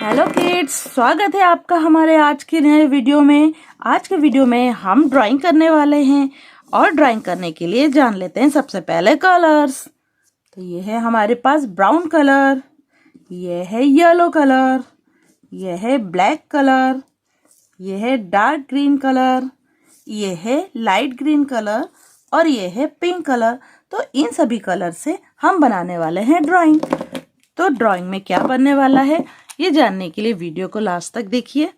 Hello kids, स्वागत है आपका हमारे आज के नए वीडियो में। आज के वीडियो में हम ड्राइंग करने वाले हैं और ड्राइंग करने के लिए जान लेते हैं सबसे पहले कलर्स। तो ये है हमारे पास ब्राउन कलर, ये है येलो कलर, ये है ब्लैक कलर, ये है डार्क ग्रीन कलर, ये है लाइट ग्रीन कलर और ये है पिंक कलर। तो इन सभी कलर से हम बनाने वाले हैं ड्राइंग। तो ड्राइंग में क्या बनने वाला है ये जानने के लिए वीडियो को लास्ट तक देखिए।